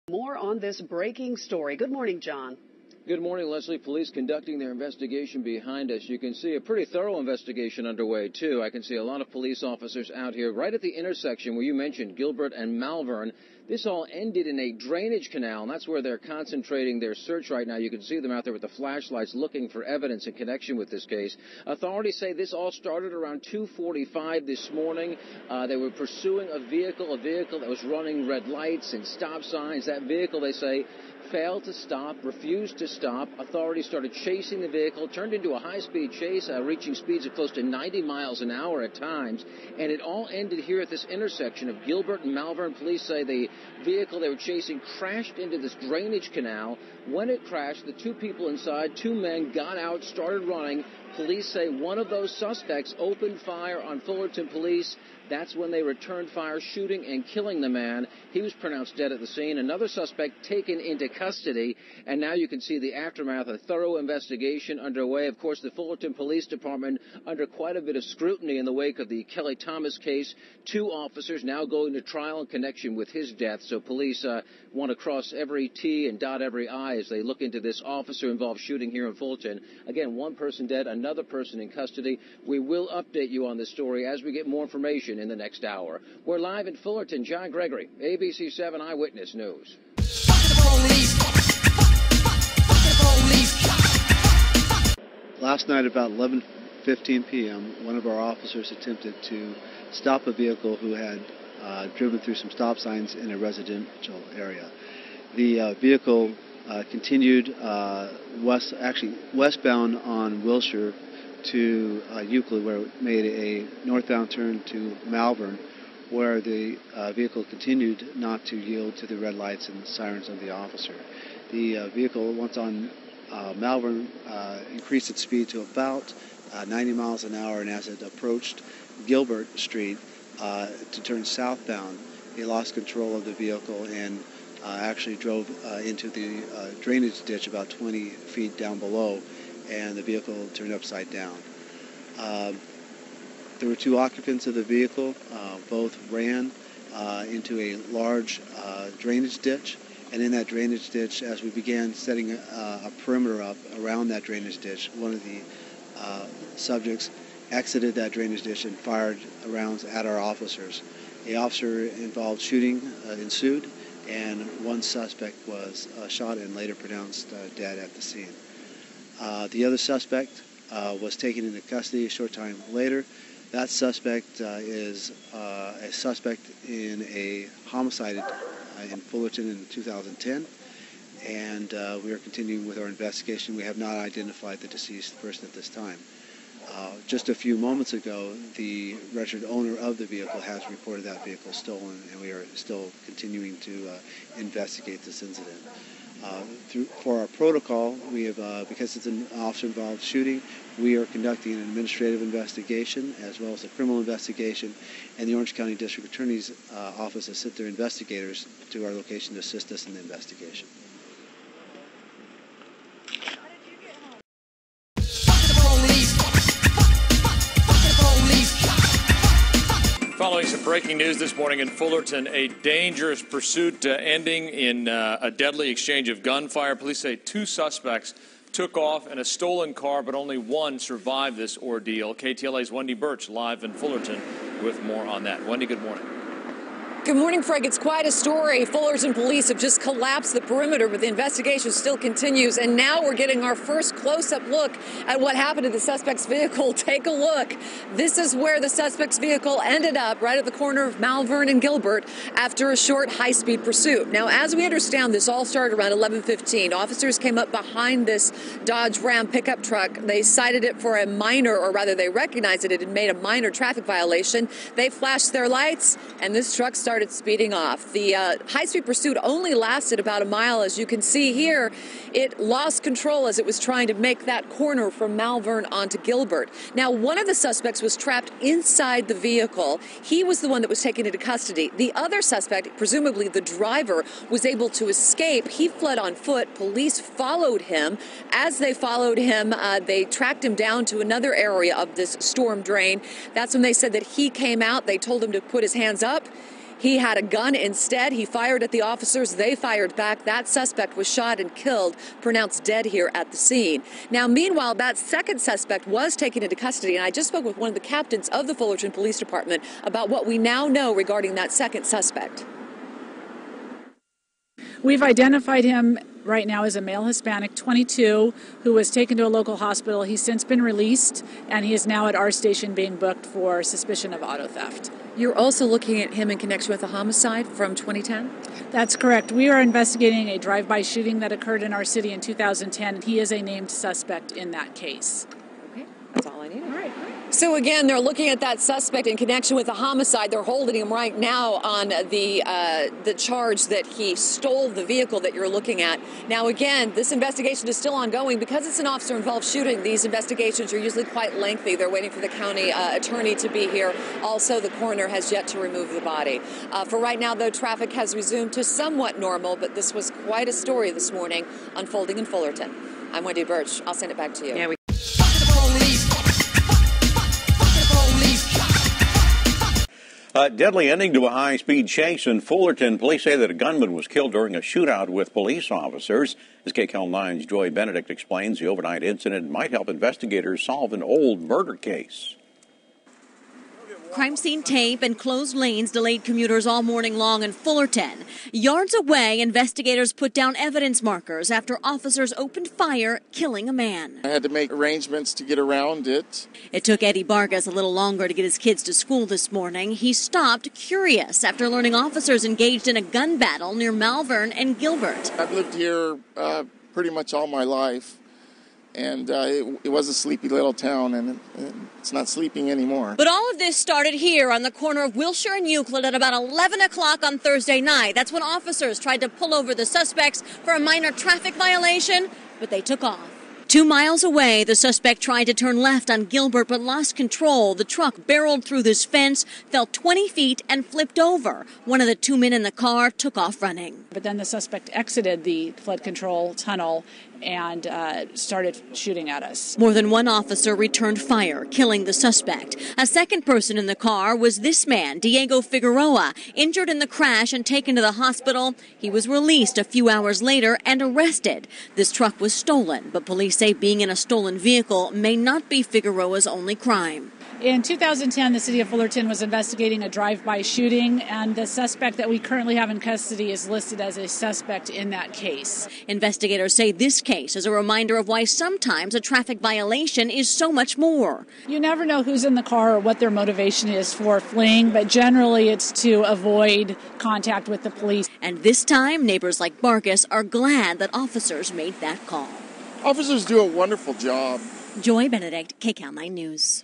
More on this breaking story. Good morning, John. Good morning, Leslie. Police conducting their investigation behind us. You can see a pretty thorough investigation underway, too. I can see a lot of police officers out here right at the intersection where you mentioned Gilbert and Malvern. This all ended in a drainage canal, and that's where they're concentrating their search right now. You can see them out there with the flashlights looking for evidence in connection with this case. Authorities say this all started around 2:45 this morning. They were pursuing a vehicle that was running red lights and stop signs. That vehicle, they say, failed to stop, refused to stop. Authorities started chasing the vehicle, turned into a high-speed chase, reaching speeds of close to 90 miles an hour at times. And it all ended here at this intersection of Gilbert and Malvern. Police say the vehicle they were chasing crashed into this drainage canal. When it crashed, the two people inside, two men, got out, started running. Police say one of those suspects opened fire on Fullerton police. That's when they returned fire, shooting and killing the man. He was pronounced dead at the scene. Another suspect taken into custody. And now you can see the aftermath, a thorough investigation underway. Of course, the Fullerton Police Department under quite a bit of scrutiny in the wake of the Kelly Thomas case. Two officers now going to trial in connection with his death. So police want to cross every T and dot every I as they look into this officer-involved shooting here in Fullerton. Again, one person dead, another person in custody. We will update you on this story as we get more information in the next hour. We're live in Fullerton. John Gregory, ABC 7 Eyewitness News. Last night about 11:15 p.m., one of our officers attempted to stop a vehicle who had driven through some stop signs in a residential area. The vehicle continued westbound on Wilshire to Euclid, where it made a northbound turn to Malvern, where the vehicle continued not to yield to the red lights and sirens of the officer. The vehicle, once on Malvern, increased its speed to about 90 miles an hour, and as it approached Gilbert Street to turn southbound, it lost control of the vehicle and actually drove into the drainage ditch about 20 feet down below, and the vehicle turned upside down. There were two occupants of the vehicle. Both ran into a large drainage ditch, and in that drainage ditch, as we began setting a perimeter up around that drainage ditch, one of the subjects exited that drainage ditch and fired rounds at our officers. The officer-involved shooting ensued, and one suspect was shot and later pronounced dead at the scene. The other suspect was taken into custody a short time later. That suspect is a suspect in a homicide in Fullerton in 2010, and we are continuing with our investigation. We have not identified the deceased person at this time. Just a few moments ago, the registered owner of the vehicle has reported that vehicle stolen, and we are still continuing to investigate this incident. For our protocol, we have, because it's an officer-involved shooting, we are conducting an administrative investigation as well as a criminal investigation, and the Orange County District Attorney's Office has sent their investigators to our location to assist us in the investigation. Following some breaking news this morning in Fullerton, a dangerous pursuit ending in a deadly exchange of gunfire. Police say two suspects took off in a stolen car, but only one survived this ordeal. KTLA's Wendy Birch live in Fullerton with more on that. Wendy, good morning. Good morning, Frank. It's quite a story. Fullerton police have just collapsed the perimeter, but the investigation still continues. And now we're getting our first close-up look at what happened to the suspect's vehicle. Take a look. This is where the suspect's vehicle ended up, right at the corner of Malvern and Gilbert, after a short high-speed pursuit. Now, as we understand, this all started around 11:15. Officers came up behind this Dodge Ram pickup truck. They cited it for a minor, or rather they recognized it had made a minor traffic violation. They flashed their lights, and this truck started speeding off. The high-speed pursuit only lasted about a mile. As you can see here, it lost control as it was trying to make that corner from Malvern onto Gilbert. Now, one of the suspects was trapped inside the vehicle. He was the one that was taken into custody. The other suspect, presumably the driver, was able to escape. He fled on foot. Police followed him. As they followed him, they tracked him down to another area of this storm drain. That's when they said that he came out. They told him to put his hands up. He had a gun instead. He fired at the officers. They fired back. That suspect was shot and killed, pronounced dead here at the scene. Now, meanwhile, that second suspect was taken into custody, and I just spoke with one of the captains of the Fullerton Police Department about what we now know regarding that second suspect. We've identified him right now as a male Hispanic, 22, who was taken to a local hospital. He's since been released, and he is now at our station being booked for suspicion of auto theft. You're also looking at him in connection with a homicide from 2010? That's correct. We are investigating a drive-by shooting that occurred in our city in 2010, and he is a named suspect in that case. Okay, that's all I need. All right. So again, they're looking at that suspect in connection with a homicide. They're holding him right now on the charge that he stole the vehicle that you're looking at. Now again, this investigation is still ongoing. Because it's an officer-involved shooting, these investigations are usually quite lengthy. They're waiting for the county attorney to be here. Also, the coroner has yet to remove the body. For right now, though, traffic has resumed to somewhat normal, but this was quite a story this morning unfolding in Fullerton. I'm Wendy Birch. I'll send it back to you. Yeah, Deadly ending to a high-speed chase in Fullerton. Police say that a gunman was killed during a shootout with police officers. As KCAL 9's Joy Benedict explains, the overnight incident might help investigators solve an old murder case. Crime scene tape and closed lanes delayed commuters all morning long in Fullerton. Yards away, investigators put down evidence markers after officers opened fire, killing a man. I had to make arrangements to get around it. It took Eddie Vargas a little longer to get his kids to school this morning. He stopped curious after learning officers engaged in a gun battle near Malvern and Gilbert. I've lived here pretty much all my life. And it was a sleepy little town, and it's not sleeping anymore. But all of this started here on the corner of Wilshire and Euclid at about 11 o'clock on Thursday night. That's when officers tried to pull over the suspects for a minor traffic violation, but they took off. 2 miles away, the suspect tried to turn left on Gilbert but lost control. The truck barreled through this fence, fell 20 feet, and flipped over. One of the 2 men in the car took off running. But then the suspect exited the flood control tunnel and started shooting at us. More than one officer returned fire, killing the suspect. A second person in the car was this man, Diego Figueroa, injured in the crash and taken to the hospital. He was released a few hours later and arrested. This truck was stolen, but police say being in a stolen vehicle may not be Figueroa's only crime. In 2010, the city of Fullerton was investigating a drive-by shooting, and the suspect that we currently have in custody is listed as a suspect in that case. Investigators say this case is a reminder of why sometimes a traffic violation is so much more. You never know who's in the car or what their motivation is for fleeing, but generally it's to avoid contact with the police. And this time, neighbors like Vargas are glad that officers made that call. Officers do a wonderful job. Joy Benedict, KCAL 9 News.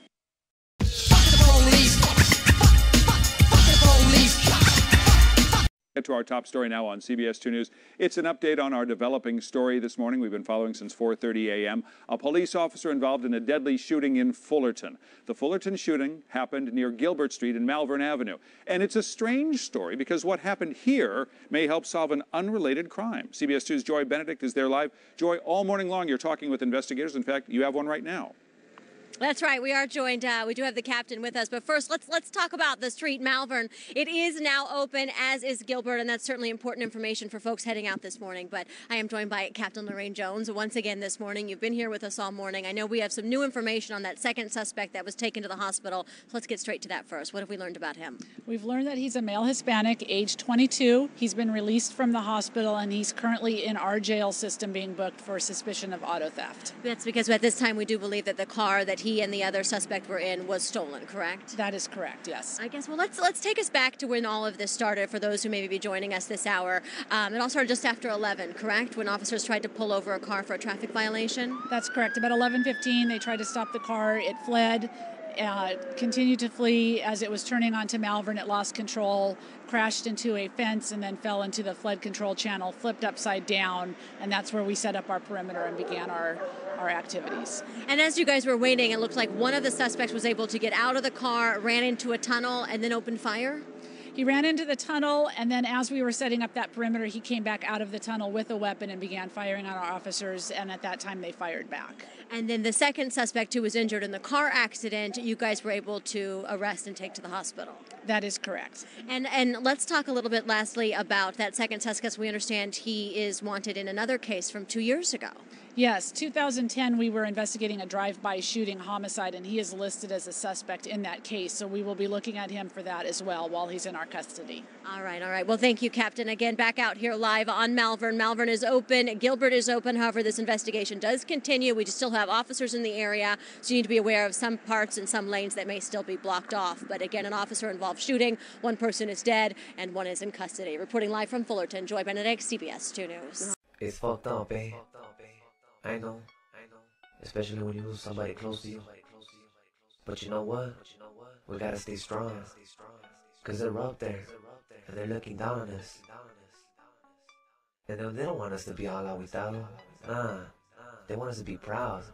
Get to our top story now on CBS 2 News. It's an update on our developing story this morning. We've been following since 4:30 a.m. A police officer involved in a deadly shooting in Fullerton. The Fullerton shooting happened near Gilbert Street and Malvern Avenue. And it's a strange story because what happened here may help solve an unrelated crime. CBS 2's Joy Benedict is there live. Joy, all morning long you're talking with investigators. In fact, you have one right now. That's right. We are joined. We do have the captain with us. But first, let's talk about the street, Malvern. It is now open, as is Gilbert, and that's certainly important information for folks heading out this morning. But I am joined by Captain Lorraine Jones once again this morning. You've been here with us all morning. I know we have some new information on that second suspect that was taken to the hospital. So let's get straight to that first. What have we learned about him? We've learned that he's a male Hispanic, age 22. He's been released from the hospital, and he's currently in our jail system being booked for suspicion of auto theft. That's because at this time we do believe that the car that he and the other suspect were in was stolen, correct? That is correct, yes. I guess, well, let's take us back to when all of this started for those who may be joining us this hour. It all started just after 11, correct? When officers tried to pull over a car for a traffic violation? That's correct. About 11:15, they tried to stop the car. It fled, continued to flee. As it was turning onto Malvern, it lost control, crashed into a fence, and then fell into the flood control channel, flipped upside down, and that's where we set up our perimeter and began our activities. And as you guys were waiting, it looked like one of the suspects was able to get out of the car, ran into a tunnel, and then opened fire? He ran into the tunnel, and then as we were setting up that perimeter, he came back out of the tunnel with a weapon and began firing on our officers, and at that time they fired back. And then the second suspect who was injured in the car accident, you guys were able to arrest and take to the hospital. That is correct. And let's talk a little bit lastly about that second suspect. We understand he is wanted in another case from 2 years ago. Yes, 2010 we were investigating a drive-by shooting homicide, and he is listed as a suspect in that case, so we will be looking at him for that as well while he's in our custody. All right. Well, thank you, Captain. Again, back out here live on Malvern. Malvern is open. Gilbert is open. However, this investigation does continue. We still have officers in the area, so you need to be aware of some parts and some lanes that may still be blocked off. But again, an officer-involved shooting. One person is dead, and one is in custody. Reporting live from Fullerton, Joy Benedict, CBS 2 News. It's fucked up, eh? I know. Especially when you lose somebody close to you. But you know what? We gotta stay strong. Cause they're up there. And they're looking down on us. And they don't want us to be all aguitado. Nah. They want us to be proud.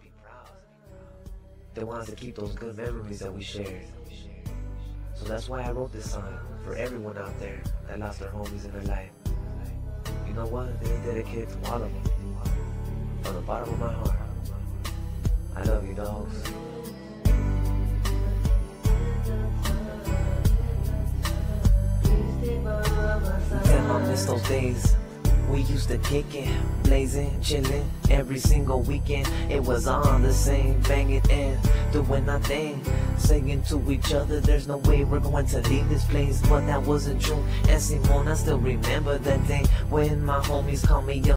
They want us to keep those good memories that we shared. So that's why I wrote this song. For everyone out there that lost their homies in their life. You know what? They dedicated to all of them. From the bottom of my heart, I love you, dogs. Damn, I miss those days. We used to kick it, blazing, chillin', every single weekend. It was all the same, bang it and doing our thing, saying to each other, there's no way we're going to leave this place. But that wasn't true, and Simone, I still remember that day when my homies called me up.